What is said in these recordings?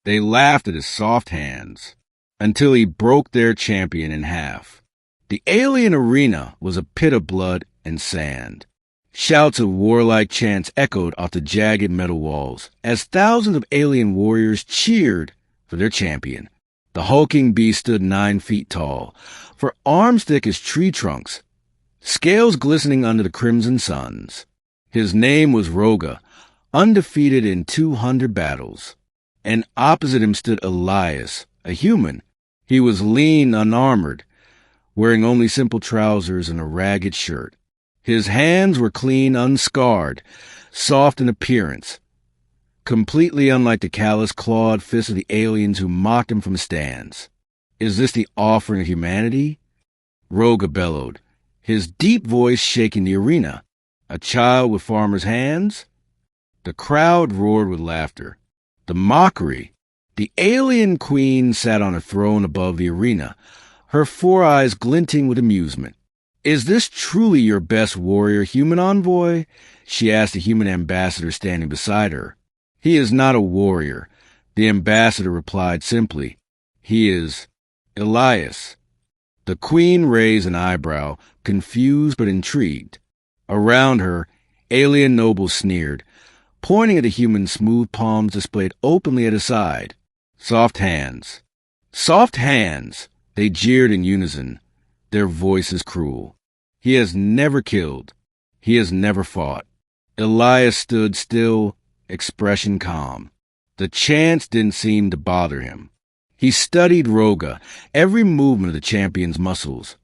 They laughed at his soft hands until he broke their champion in half. The alien arena was a pit of blood and sand. Shouts of warlike chants echoed off the jagged metal walls as thousands of alien warriors cheered for their champion. The hulking beast stood 9 feet tall, for arms thick as tree trunks, scales glistening under the crimson suns. His name was Roga, undefeated in 200 battles. And opposite him stood Elias, a human. He was lean, unarmored, wearing only simple trousers and a ragged shirt. His hands were clean, unscarred, soft in appearance, completely unlike the callous, clawed fists of the aliens who mocked him from stands. Is this the offering of humanity? Roga bellowed, his deep voice shaking the arena. A child with farmer's hands? The crowd roared with laughter. The mockery. The alien queen sat on a throne above the arena, her 4 eyes glinting with amusement. Is this truly your best warrior, human envoy? She asked the human ambassador standing beside her. He is not a warrior, the ambassador replied simply. He is Elias. The queen raised an eyebrow, confused but intrigued. Around her, alien nobles sneered, pointing at the human's smooth palms displayed openly at his side. Soft hands. Soft hands! They jeered in unison, their voices cruel. He has never killed. He has never fought. Elias stood still, expression calm. The chants didn't seem to bother him. He studied Roga, every movement of the champion's muscles,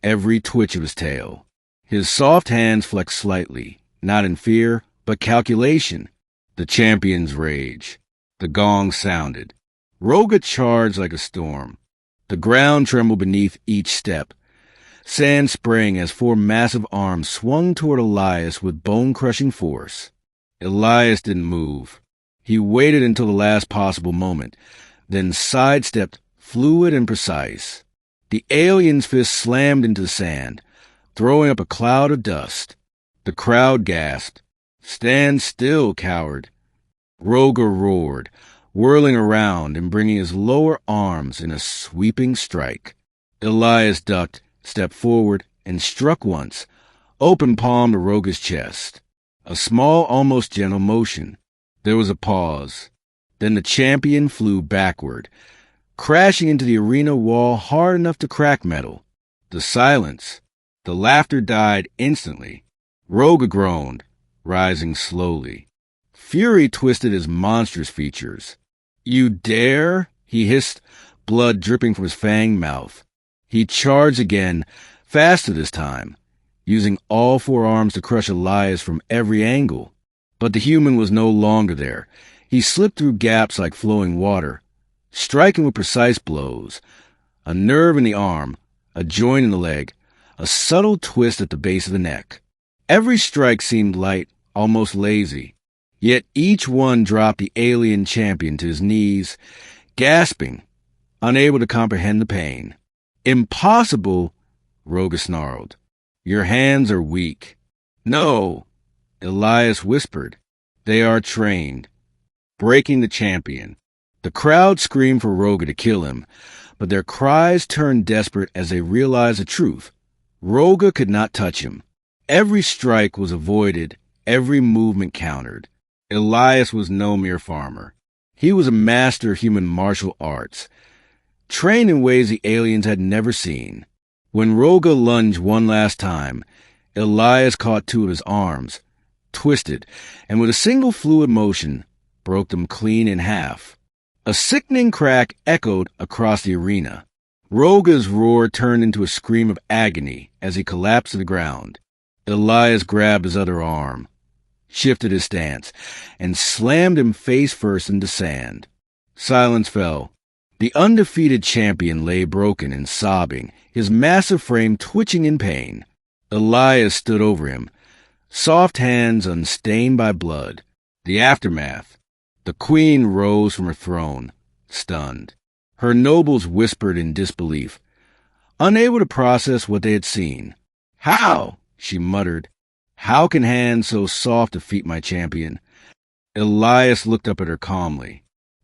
every twitch of his tail. His soft hands flexed slightly, not in fear, but calculation. The champion's rage. The gong sounded. Roga charged like a storm. The ground trembled beneath each step. Sand sprang as 4 massive arms swung toward Elias with bone-crushing force. Elias didn't move. He waited until the last possible moment, then sidestepped, fluid and precise. The alien's fist slammed into the sand, throwing up a cloud of dust. The crowd gasped. Stand still, coward. Roga roared, whirling around and bringing his lower arms in a sweeping strike. Elias ducked, stepped forward, and struck once, open palm to Roga's chest. A small, almost gentle motion. There was a pause. Then the champion flew backward, crashing into the arena wall hard enough to crack metal. The silence. The laughter died instantly. Roga groaned, rising slowly. Fury twisted his monstrous features. You dare? He hissed, blood dripping from his fanged mouth. He charged again, faster this time, using all 4 arms to crush Elias from every angle. But the human was no longer there. He slipped through gaps like flowing water, striking with precise blows. A nerve in the arm, a joint in the leg, a subtle twist at the base of the neck. Every strike seemed light, almost lazy. Yet each one dropped the alien champion to his knees, gasping, unable to comprehend the pain. Impossible, Roga snarled. Your hands are weak. No, Elias whispered. They are trained. Breaking the champion. The crowd screamed for Roga to kill him, but their cries turned desperate as they realized the truth. Roga could not touch him. Every strike was avoided, every movement countered. Elias was no mere farmer. He was a master of human martial arts, trained in ways the aliens had never seen. When Roga lunged one last time, Elias caught 2 of his arms, twisted, and with a single fluid motion, broke them clean in half. A sickening crack echoed across the arena. Roga's roar turned into a scream of agony as he collapsed to the ground. Elias grabbed his other arm, shifted his stance, and slammed him face first into sand. Silence fell. The undefeated champion lay broken and sobbing, his massive frame twitching in pain. Elias stood over him, soft hands unstained by blood. The aftermath. The queen rose from her throne, stunned. Her nobles whispered in disbelief, unable to process what they had seen. How? She muttered. How can hands so soft defeat my champion? Elias looked up at her calmly.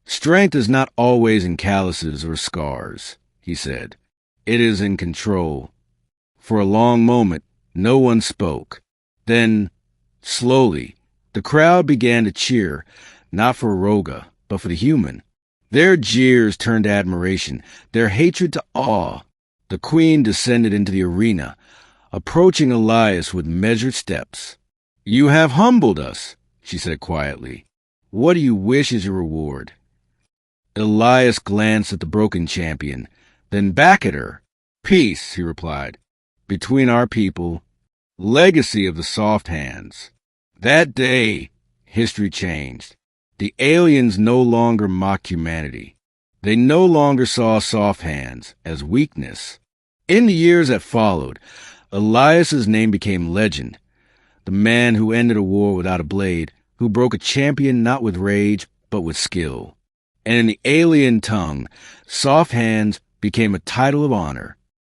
Strength is not always in calluses or scars, he said. It is in control. For a long moment, no one spoke. Then, slowly, the crowd began to cheer, not for Roga, but for the human. Their jeers turned to admiration, their hatred to awe. The queen descended into the arena, approaching Elias with measured steps. "You have humbled us," she said quietly. "What do you wish as your reward?" Elias glanced at the broken champion, then back at her. "Peace," he replied, "between our people. Legacy of the soft hands." That day, history changed. The aliens no longer mocked humanity. They no longer saw soft hands as weakness. In the years that followed, Elias's name became legend. The man who ended a war without a blade, who broke a champion not with rage, but with skill. And in the alien tongue, soft hands became a title of honor.